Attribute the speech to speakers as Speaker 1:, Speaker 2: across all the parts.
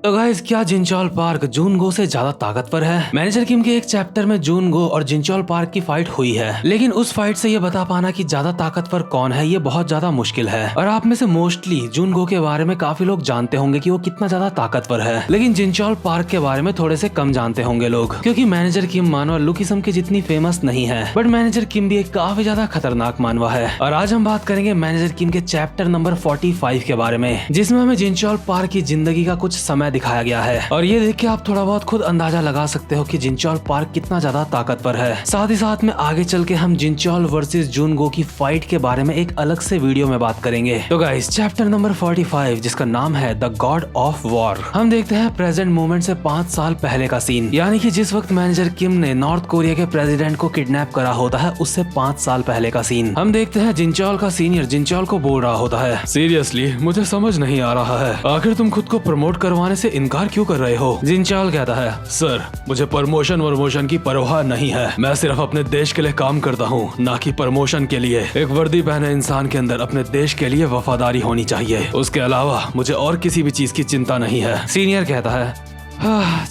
Speaker 1: तो गाइस, क्या जिनचोल पार्क जूनगो से ज्यादा ताकतवर है? मैनेजर किम के एक चैप्टर में जूनगो और जिनचोल पार्क की फाइट हुई है, लेकिन उस फाइट से ये बता पाना कि ज्यादा ताकतवर कौन है ये बहुत ज्यादा मुश्किल है। और आप में से मोस्टली जूनगो के बारे में काफी लोग जानते होंगे कि वो कितना ज्यादा ताकतवर है, लेकिन जिनचोल पार्क के बारे में थोड़े से कम जानते होंगे लोग, क्योंकि मैनेजर किम मानवा लुकिसम की जितनी फेमस नहीं है, बट मैनेजर किम भी एक काफी ज्यादा खतरनाक मानवा है। और आज हम बात करेंगे मैनेजर किम के चैप्टर नंबर 45 के बारे में, जिसमें हमें जिनचोल पार्क की जिंदगी का कुछ समय दिखाया गया है। और ये देख के आप थोड़ा बहुत खुद अंदाजा लगा सकते हो कि जिनचोल पार्क कितना ज्यादा ताकतवर है। साथ ही साथ में आगे चल के हम जिनचोल वर्सेस जूनगो की फाइट के बारे में एक अलग से वीडियो में बात करेंगे। तो गाइस, चैप्टर नंबर 45 जिसका नाम है द गॉड ऑफ वॉर, हम देखते हैं प्रेजेंट मोमेंट से 5 साल पहले का सीन, यानी कि जिस वक्त मैनेजर किम ने नॉर्थ कोरिया के प्रेसिडेंट को किडनैप करा होता है उससे 5 साल पहले का सीन। हम देखते हैं जिनचोल का सीनियर जिनचोल को बोल रहा होता है, सीरियसली मुझे समझ नहीं आ रहा है, आखिर तुम खुद को प्रमोट करवाने से इनकार क्यों कर रहे हो? जिनचोल कहता है, सर मुझे प्रमोशन की परवाह नहीं है, मैं सिर्फ अपने देश के लिए काम करता हूँ, ना कि प्रमोशन के लिए। एक वर्दी पहने इंसान के अंदर अपने देश के लिए वफादारी होनी चाहिए, उसके अलावा मुझे और किसी भी चीज की चिंता नहीं है। सीनियर कहता है,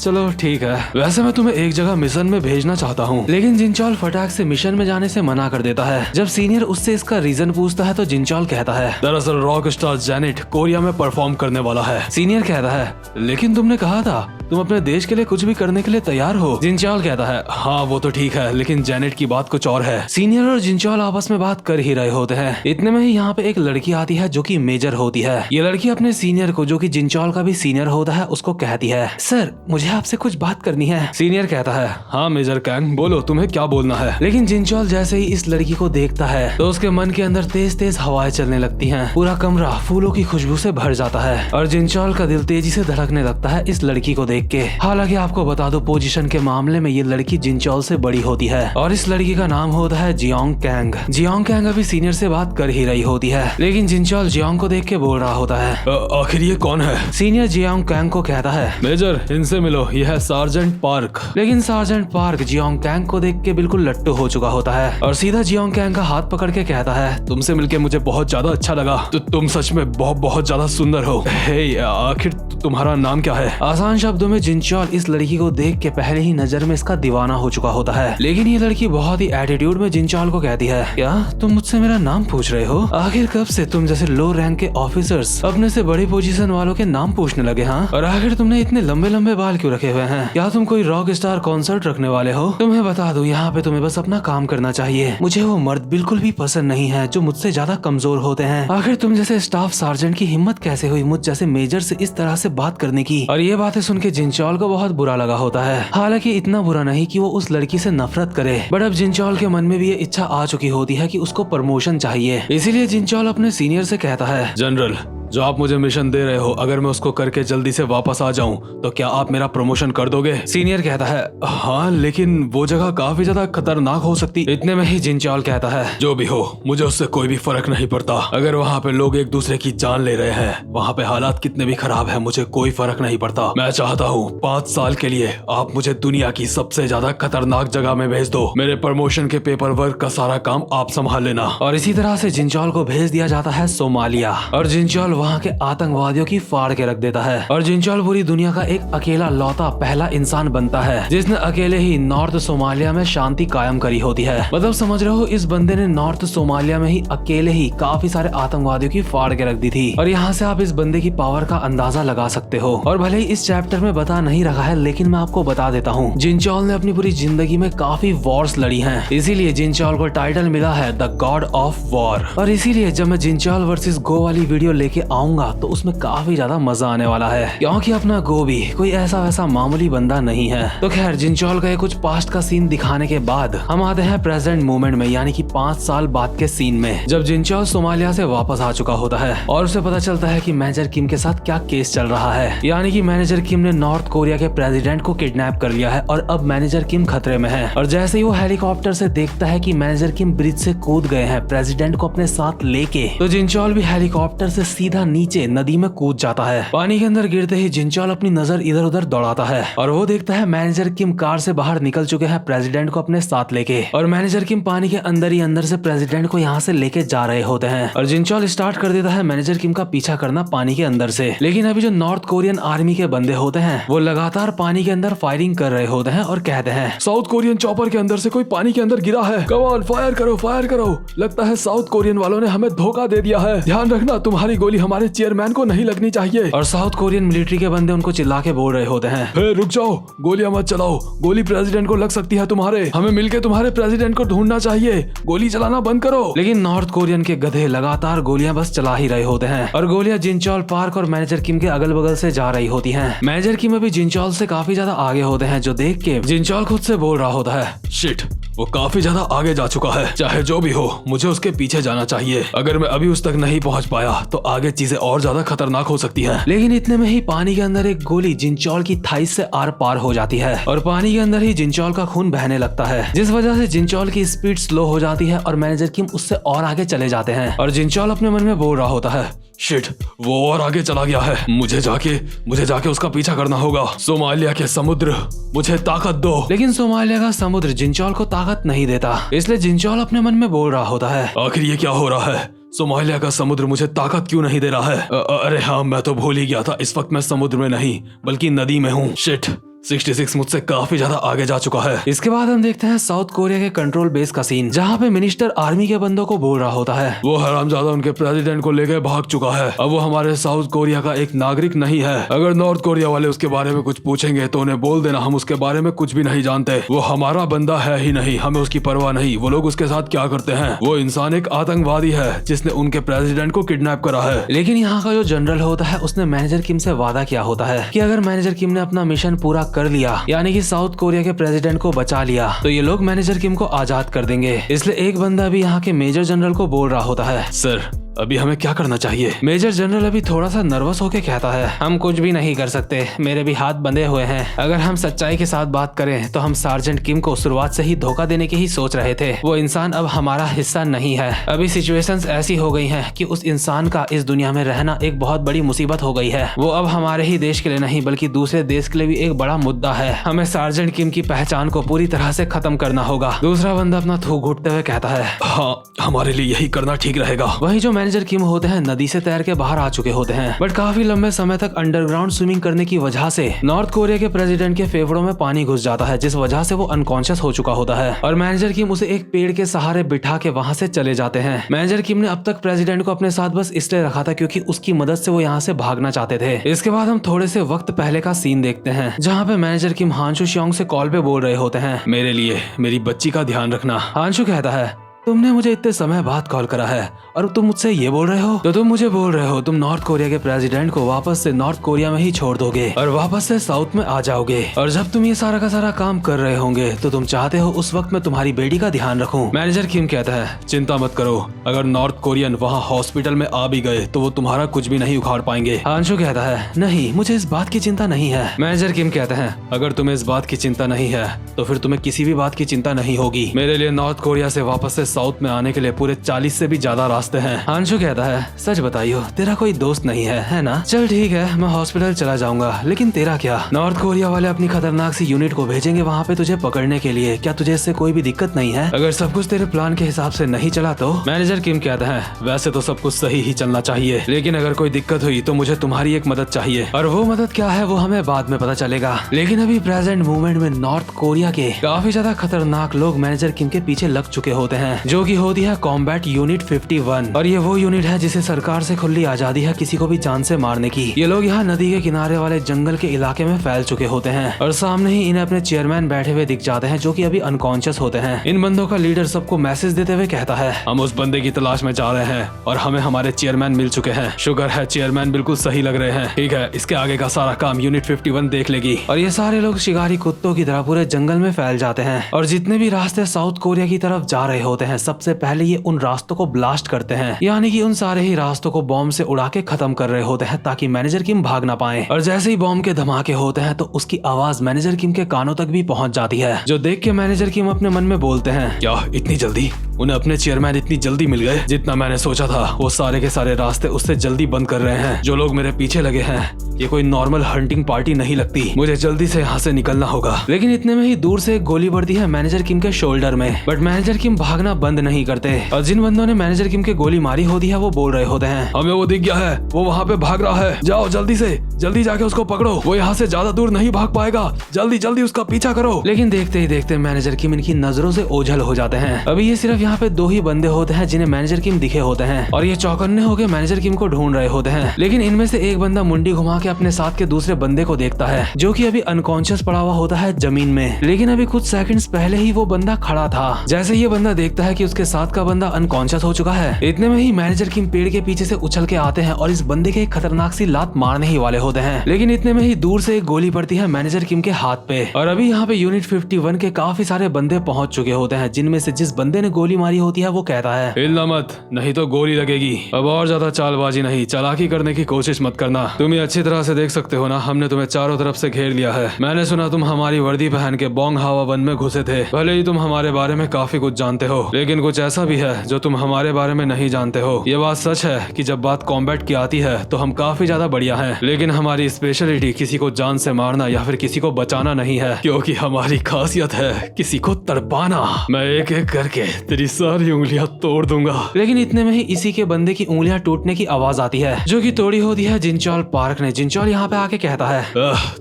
Speaker 1: चलो ठीक है, वैसे मैं तुम्हें एक जगह मिशन में भेजना चाहता हूँ। लेकिन जिनचोल फटाक से मिशन में जाने से मना कर देता है। जब सीनियर उससे इसका रीजन पूछता है तो जिनचोल कहता है, दरअसल रॉक स्टार जेनेट कोरिया में परफॉर्म करने वाला है। सीनियर कहता है, लेकिन तुमने कहा था तुम अपने देश के लिए कुछ भी करने के लिए तैयार हो। जिनचोल कहता है, हाँ वो तो ठीक है, लेकिन जेनेट की बात कुछ और है। सीनियर और जिनचोल आपस में बात कर ही रहे होते हैं, इतने में ही यहाँ पे एक लड़की आती है जो कि मेजर होती है। ये लड़की अपने सीनियर को, जो कि जिनचोल का भी सीनियर होता है, उसको कहती है, सर मुझे आपसे कुछ बात करनी है। सीनियर कहता है, हाँ मेजर कैंग बोलो, तुम्हें क्या बोलना है? लेकिन जिनचोल जैसे ही इस लड़की को देखता है तो उसके मन के अंदर तेज तेज हवाएं चलने लगती हैं, पूरा कमरा फूलों की खुशबू से भर जाता है और जिनचोल का दिल तेजी से धड़कने लगता है इस लड़की को देख के। हालांकि आपको बता दो, पोजीशन के मामले में ये लड़की जिनचोल से बड़ी होती है और इस लड़की का नाम होता है जियोंग कैंग। जियोंग कैंग अभी सीनियर से बात कर ही रही होती है, लेकिन जिनचोल जियोंग को देख के बोल रहा होता है, आखिर ये कौन है? सीनियर जियोंग कैंग को कहता है, मेजर इनसे मिलो, यह है सार्जेंट पार्क। लेकिन सार्जेंट पार्क जियोंग कैंग को देख के बिल्कुल लट्टू हो चुका होता है और सीधा जियोंग कैंग का हाथ पकड़ के कहता है, तुमसे मिलके मुझे बहुत ज्यादा अच्छा लगा, तो तुम सच में बहुत ज्यादा सुंदर हो। हे, आखिर तुम्हारा नाम क्या है? आसान शब्दों में जिनचोल इस लड़की को देख के पहले ही नजर में इसका दीवाना हो चुका होता है, लेकिन ये लड़की बहुत ही एटीट्यूड में जिनचोल को कहती है, क्या तुम मुझसे मेरा नाम पूछ रहे हो? आखिर कब से तुम जैसे लो रैंक के ऑफिसर्स अपने से बड़ी पोजीशन वालों के नाम पूछने लगे? हाँ, और आखिर तुमने इतने लंबे लंबे बाल क्यों रखे हुए हैं? क्या तुम कोई रॉक स्टार कॉन्सर्ट रखने वाले हो? तुम्हें बता दूं, यहाँ पे तुम्हें बस अपना काम करना चाहिए। मुझे वो मर्द बिल्कुल भी पसंद नहीं है जो मुझसे ज्यादा कमजोर होते हैं। आखिर तुम जैसे स्टाफ सार्जेंट की हिम्मत कैसे हुई मुझ जैसे मेजर से इस तरह से बात करने की? और ये बातें सुन के जिनचोल को बहुत बुरा लगा होता है, हालांकि इतना बुरा नहीं कि वो उस लड़की से नफरत करे, बट अब जिनचोल के मन में भी ये इच्छा आ चुकी होती है कि उसको प्रमोशन चाहिए। इसीलिए जिनचोल अपने सीनियर से कहता है, जनरल जो आप मुझे मिशन दे रहे हो, अगर मैं उसको करके जल्दी से वापस आ जाऊं तो क्या आप मेरा प्रमोशन कर दोगे? सीनियर कहता है, हाँ लेकिन वो जगह काफी ज्यादा खतरनाक हो सकती। इतने में ही जिनचोल कहता है, जो भी हो मुझे उससे कोई भी फर्क नहीं पड़ता, अगर वहाँ पे लोग एक दूसरे की जान ले रहे हैं, वहाँ पे हालात कितने भी खराब है, मुझे कोई फर्क नहीं पड़ता। मैं चाहता हूँ 5 साल के लिए आप मुझे दुनिया की सबसे ज्यादा खतरनाक जगह में भेज दो, मेरे प्रमोशन के पेपर वर्क का सारा काम आप संभाल लेना। और इसी तरह से जिनचोल को भेज दिया जाता है सोमालिया और जिनचोल वहाँ के आतंकवादियों की फाड़ के रख देता है और जिनचोल पूरी दुनिया का एक अकेला लौता पहला इंसान बनता है जिसने अकेले ही नॉर्थ सोमालिया में शांति कायम करी होती है। मतलब समझ रहे हो, इस बंदे ने नॉर्थ सोमालिया में ही अकेले ही काफी सारे आतंकवादियों की फाड़ के रख दी थी और यहाँ से आप इस बंदे की पावर का अंदाजा लगा सकते हो। और भले ही इस चैप्टर में बता नहीं रखा है, लेकिन मैं आपको बता देता हूँ, जिनचोल ने अपनी पूरी जिंदगी में काफी वॉर्स लड़ी हैं, इसीलिए जिनचोल को टाइटल मिला है द गॉड ऑफ वॉर। और इसीलिए जब मैं जिनचोल वर्सेस गो वाली वीडियो लेके आऊंगा तो उसमें काफी ज्यादा मजा आने वाला है, क्योंकि अपना गो भी कोई ऐसा वैसा मामूली बंदा नहीं है। तो खैर, जिनचोल का ये कुछ पास्ट का सीन दिखाने के बाद हम आते हैं प्रेजेंट मोमेंट में, यानी कि 5 साल बाद के सीन में, जब जिनचोल सोमालिया से वापस आ चुका होता है और उसे पता चलता है कि मैनेजर किम के साथ क्या केस चल रहा है, यानी कि मैनेजर किम ने नॉर्थ कोरिया के प्रेसिडेंट को किडनैप कर लिया है और अब मैनेजर किम खतरे में है। और जैसे ही वो हेलीकॉप्टर से देखता है कि मैनेजर किम ब्रिज से कूद गए हैं प्रेसिडेंट को अपने साथ लेके, तो जिनचोल भी हेलीकॉप्टर से सीधा गोलियां नीचे नदी में कूद जाता है। पानी के अंदर गिरते ही जिनचॉल अपनी नजर इधर उधर दौड़ाता है और वो देखता है मैनेजर किम कार से बाहर निकल चुके हैं प्रेसिडेंट को अपने साथ लेके, और मैनेजर किम पानी के अंदर ही अंदर से प्रेसिडेंट को यहाँ से लेके जा रहे होते हैं। और जिनचॉल स्टार्ट कर देता है मैनेजर किम का पीछा करना पानी के अंदर से। लेकिन अभी जो नॉर्थ कोरियन आर्मी के बंदे होते हैं वो लगातार पानी के अंदर फायरिंग कर रहे होते हैं और कहते हैं
Speaker 2: साउथ कोरियन चॉपर के अंदर से कोई पानी के अंदर गिरा है, कम ऑन फायर करो फायर करो। लगता है साउथ कोरियन वालों ने हमें धोखा दे दिया है, ध्यान रखना तुम्हारी गोली हमारे चेयरमैन को नहीं लगनी चाहिए।
Speaker 1: और साउथ कोरियन मिलिट्री के बंदे उनको चिल्ला के बोल रहे होते हैं,
Speaker 2: हे रुक जाओ, गोलियां मत चलाओ, गोली प्रेसिडेंट को लग सकती है तुम्हारे, हमें मिलके तुम्हारे प्रेसिडेंट को ढूंढना चाहिए, गोली चलाना बंद करो।
Speaker 1: लेकिन नॉर्थ कोरियन के गधे लगातार गोलियां बस चला ही रहे होते हैं और गोलियां जिनचॉल पार्क और मैनेजर किम के अगल बगल से जा रही होती हैं। मैनेजर किम अभी जिनचॉल से काफी ज्यादा आगे होते हैं, जो देख के जिनचॉल खुद से बोल रहा होता है,
Speaker 2: शिट, वो काफी ज्यादा आगे जा चुका है, चाहे जो भी हो मुझे उसके पीछे जाना चाहिए। अगर मैं अभी उस तक नहीं पहुंच पाया तो आगे चीजें और ज्यादा खतरनाक हो सकती हैं।
Speaker 1: लेकिन इतने में ही पानी के अंदर एक गोली जिनचॉल की थाइस से आर पार हो जाती है और पानी के अंदर ही जिनचॉल का खून बहने लगता है, जिस वजह से जिनचॉल की स्पीड स्लो हो जाती है और मैनेजर किम उससे और आगे चले जाते हैं। और जिनचॉल अपने मन में बोल रहा होता है,
Speaker 2: शिट, वो और आगे चला गया है, मुझे जाके उसका पीछा करना होगा। सोमालिया के समुद्र मुझे ताकत दो।
Speaker 1: लेकिन सोमालिया का समुद्र जिनचॉल को ताकत नहीं देता, इसलिए जिनचॉल अपने मन में बोल रहा होता है,
Speaker 2: आखिर ये क्या हो रहा है, सोमालिया का समुद्र मुझे ताकत क्यों नहीं दे रहा है। अरे हाँ, मैं तो भूल ही गया था, इस वक्त मैं समुद्र में नहीं बल्कि नदी में हूँ। शिट, 66 मुझसे काफी ज्यादा आगे जा चुका है।
Speaker 1: इसके बाद हम देखते हैं साउथ कोरिया के कंट्रोल बेस का सीन, जहाँ पे मिनिस्टर आर्मी के बंदों को बोल रहा होता है,
Speaker 2: वो हरामजादा उनके प्रेसिडेंट को लेकर भाग चुका है, अब वो हमारे साउथ कोरिया का एक नागरिक नहीं है। अगर नॉर्थ कोरिया वाले उसके बारे में कुछ पूछेंगे तो उन्हें बोल देना हम उसके बारे में कुछ भी नहीं जानते, वो हमारा बंदा है ही नहीं, हमें उसकी परवाह नहीं। वो लोग उसके साथ क्या करते हैं, वो इंसान एक आतंकवादी है जिसने उनके प्रेसिडेंट को किडनैप करा है।
Speaker 1: लेकिन यहाँ का जो जनरल होता है उसने मैनेजर किम से वादा किया होता है कि अगर मैनेजर किम ने अपना मिशन पूरा कर लिया, यानी कि साउथ कोरिया के प्रेसिडेंट को बचा लिया, तो ये लोग मैनेजर किम को आजाद कर देंगे। इसलिए एक बंदा भी यहाँ के मेजर जनरल को बोल रहा होता है,
Speaker 2: सर अभी हमें क्या करना चाहिए।
Speaker 1: मेजर जनरल अभी थोड़ा सा नर्वस होके कहता है, हम कुछ भी नहीं कर सकते, मेरे भी हाथ बंधे हुए हैं। अगर हम सच्चाई के साथ बात करें तो हम सार्जेंट किम को शुरुआत से ही धोखा देने की ही सोच रहे थे। वो इंसान अब हमारा हिस्सा नहीं है। अभी सिचुएशंस ऐसी हो गई हैं कि उस इंसान का इस दुनिया में रहना एक बहुत बड़ी मुसीबत हो गई है। वो अब हमारे ही देश के लिए नहीं बल्कि दूसरे देश के लिए भी एक बड़ा मुद्दा है। हमें सार्जेंट किम की पहचान को पूरी तरह से खत्म करना होगा। दूसरा बंदा अपना थूक घुटते हुए कहता है,
Speaker 2: हाँ हमारे लिए यही करना ठीक रहेगा।
Speaker 1: वही जो मैनेजर किम होते हैं नदी से तैर के बाहर आ चुके होते हैं, बट काफी लंबे समय तक अंडरग्राउंड स्विमिंग करने की वजह से नॉर्थ कोरिया के प्रेसिडेंट के फेफड़ों में पानी घुस जाता है, जिस वजह से वो अनकॉन्शियस हो चुका होता है। और मैनेजर किम उसे एक पेड़ के सहारे बिठा के वहाँ से चले जाते हैं। मैनेजर किम ने अब तक प्रेसिडेंट को अपने साथ बस इसलिए रखा था क्योंकि उसकी मदद से वो यहाँ से भागना चाहते थे। इसके बाद हम थोड़े से वक्त पहले का सीन देखते हैं, जहाँ पे मैनेजर किम हांशु श्योंग से कॉल पे बोल रहे होते हैं,
Speaker 2: मेरे लिए मेरी बच्ची का ध्यान रखना।
Speaker 1: हांशु कहता है, तुमने मुझे इतने समय बाद कॉल करा है और तुम मुझसे ये बोल रहे हो, तो तुम मुझे बोल रहे हो तुम नॉर्थ कोरिया के प्रेसिडेंट को वापस से नॉर्थ कोरिया में ही छोड़ दोगे और वापस से साउथ में आ जाओगे। और जब तुम ये सारा का सारा काम कर रहे होंगे तो तुम चाहते हो उस वक्त मैं तुम्हारी बेटी का ध्यान रखूं। मैनेजर किम कहता है,
Speaker 2: चिंता मत करो, अगर नॉर्थ कोरियन वहाँ हॉस्पिटल में आ भी गए तो वो तुम्हारा कुछ भी नहीं उखाड़ पाएंगे।
Speaker 1: हांशु कहता है, नहीं मुझे इस बात की चिंता नहीं है। मैनेजर किम कहते हैं,
Speaker 2: अगर तुम्हें इस बात की चिंता नहीं है तो फिर तुम्हें किसी भी बात की चिंता नहीं होगी। मेरे लिए नॉर्थ कोरिया से वापस से साउथ में आने के लिए पूरे 40 से भी ज्यादा रास्ते हैं।
Speaker 1: हांशु कहता है, सच बताइयो तेरा कोई दोस्त नहीं है ना? चल ठीक है, मैं हॉस्पिटल चला जाऊंगा, लेकिन तेरा क्या? नॉर्थ कोरिया वाले अपनी खतरनाक सी यूनिट को भेजेंगे वहाँ पे तुझे पकड़ने के लिए, क्या तुझे इससे कोई भी दिक्कत नहीं है? अगर सब कुछ तेरे प्लान के हिसाब से नहीं चला तो?
Speaker 2: मैनेजर किम कहता है, वैसे तो सब कुछ सही ही चलना चाहिए, लेकिन अगर कोई दिक्कत हुई तो मुझे तुम्हारी एक मदद चाहिए।
Speaker 1: और वो मदद क्या है वो हमें बाद में पता चलेगा, लेकिन अभी प्रेजेंट मूवमेंट में नॉर्थ कोरिया के काफी ज्यादा खतरनाक लोग मैनेजर किम के पीछे लग चुके होते हैं, जो की होती है कॉम्बैट यूनिट 51। और ये वो यूनिट है जिसे सरकार से खुली आजादी है किसी को भी जान से मारने की। ये लोग यहाँ नदी के किनारे वाले जंगल के इलाके में फैल चुके होते हैं और सामने ही इन्हें अपने चेयरमैन बैठे हुए दिख जाते हैं, जो कि अभी अनकॉन्शियस होते हैं। इन बंदों का लीडर सबको मैसेज देते हुए कहता है,
Speaker 2: हम उस बंदे की तलाश में जा रहे हैं और हमें हमारे चेयरमैन मिल चुके हैं। शुक्र है चेयरमैन बिल्कुल सही लग रहे हैं। ठीक है, इसके आगे का सारा काम यूनिट 51 देख लेगी।
Speaker 1: और ये सारे लोग शिकारी कुत्तों की तरह पूरे जंगल में फैल जाते हैं और जितने भी रास्ते साउथ कोरिया की तरफ जा रहे होते हैं सबसे पहले ये उन रास्तों को ब्लास्ट करते हैं, यानी कि उन सारे ही रास्तों को बॉम्ब से उड़ा के खत्म कर रहे होते हैं ताकि मैनेजर किम भाग ना पाए। और जैसे ही बॉम्ब के धमाके होते हैं तो उसकी आवाज मैनेजर किम के कानों तक भी पहुंच जाती है, जो देख के मैनेजर किम अपने मन में बोलते हैं,
Speaker 2: क्या इतनी जल्दी? उन्हें अपने चेयरमैन इतनी जल्दी मिल गए? जितना मैंने सोचा था वो सारे के सारे रास्ते उससे जल्दी बंद कर रहे हैं। जो लोग मेरे पीछे लगे हैं ये कोई नॉर्मल हंटिंग पार्टी नहीं लगती। मुझे जल्दी से यहाँ से निकलना होगा।
Speaker 1: लेकिन इतने में ही दूर से एक गोली बढ़ती है मैनेजर किम के शोल्डर में, बट मैनेजर किम भागना बंद नहीं करते और जिन बंदों ने मैनेजर किम के गोली मारी होती है वो बोल रहे होते हैं,
Speaker 2: हमें वो दिख गया है, वो वहाँ पे भाग रहा है, जाओ जल्दी से, जल्दी जाके उसको पकड़ो, वो यहाँ से ज्यादा दूर नहीं भाग पाएगा, जल्दी जल्दी उसका पीछा करो।
Speaker 1: लेकिन देखते ही देखते मैनेजर किम इनकी नजरों से ओझल हो जाते हैं। अभी ये सिर्फ यहाँ पे 2 ही बंदे होते हैं जिन्हें मैनेजर किम दिखे होते हैं और ये चौकन्ने होकर मैनेजर किम को ढूंढ रहे होते हैं। लेकिन इनमें से एक बंदा मुंडी घुमा के अपने साथ के दूसरे बंदे को देखता है जो कि अभी अनकॉन्शियस पड़ा हुआ होता है जमीन में। लेकिन अभी कुछ सेकंड्स पहले ही वो बंदा खड़ा था। जैसे ये बंदा देखता है कि उसके साथ का बंदा अनकॉन्शियस हो चुका है, इतने में ही मैनेजर किम पेड़ के पीछे से उछल के आते हैं और इस बंदे के एक खतरनाक सी लात मारने ही वाले होते हैं। लेकिन इतने में ही दूर से एक गोली पड़ती है मैनेजर किम के हाथ पे और अभी यहाँ पे यूनिट 51 के काफी सारे बंदे पहुंच चुके होते हैं, जिनमें से जिस बंदे ने गोली मारी होती है वो कहता है,
Speaker 2: हिलना मत, नहीं तो गोली लगेगी। अब और ज्यादा चालबाजी नहीं, चालाकी करने की कोशिश मत करना। तुम ये अच्छी तरह से देख सकते हो ना, हमने तुम्हें चारों तरफ से घेर लिया है। मैंने सुना तुम हमारी वर्दी पहन के बोंग हावा वन में घुसे थे। भले ही तुम हमारे बारे में काफी कुछ जानते हो, लेकिन कुछ ऐसा भी है जो तुम हमारे बारे में नहीं जानते हो। ये बात सच है कि जब बात कॉम्बैट की आती है तो हम काफी ज्यादा बढ़िया हैं, लेकिन हमारी स्पेशलिटी किसी को जान से मारना या फिर किसी को बचाना नहीं है, क्योंकि हमारी खासियत है किसी को तड़पाना। मैं एक एक करके तेरी सारी उंगलियां तोड़ दूंगा।
Speaker 1: लेकिन इतने में ही इसी के बंदे की उंगलियां टूटने की आवाज आती है जो कि तोड़ी होती है जिनचॉल पार्क ने। जिनचॉल यहाँ पे आके कहता है,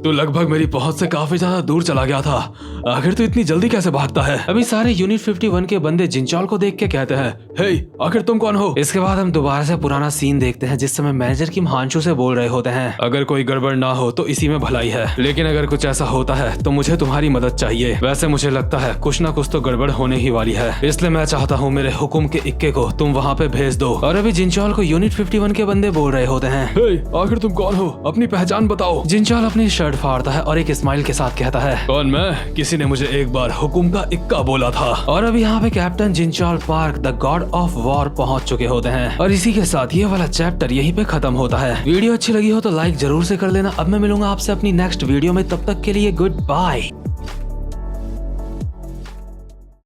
Speaker 2: तू लगभग मेरी पहुंच से काफी ज्यादा दूर चला गया था, आखिर तू इतनी जल्दी कैसे भागता है?
Speaker 1: अभी सारे यूनिट 51 के बंदे जिनचॉल को देख के कहते हैं,
Speaker 2: हे आखिर तुम कौन हो?
Speaker 1: इसके बाद हम दोबारा से पुराना सीन देखते हैं जिस समय मैनेजर किम हांशु से बोल रहे होते हैं,
Speaker 2: अगर कोई गड़बड़ ना हो तो इसी में भलाई है, लेकिन अगर कुछ ऐसा होता है तो मुझे तुम्हारी मदद चाहिए। वैसे मुझे लगता है कुछ ना कुछ तो गड़बड़ होने ही वाली है, इसलिए मैं चाहता हूँ मेरे हुक्म के इक्के को तुम वहाँ पे भेज दो।
Speaker 1: और अभी जिनचॉल को यूनिट 51 के बंदे बोल रहे होते हैं,
Speaker 2: हे आखिर तुम कौन हो? अपनी पहचान बताओ।
Speaker 1: जिनचॉल अपनी शर्ट फाड़ता है और एक स्माइल के साथ कहता है,
Speaker 2: कौन मैं? किसी ने मुझे एक बार हुक्म का इक्का बोला था।
Speaker 1: और अभी यहाँ पे कैप्टन जिनचॉल park the God of War पहुंच चुके होते हैं और इसी के साथ ये वाला चैप्टर यहीं पे खत्म होता है। वीडियो अच्छी लगी हो तो लाइक जरूर से कर लेना। अब मैं मिलूंगा आपसे अपनी नेक्स्ट वीडियो में, तब तक के लिए गुड बाय।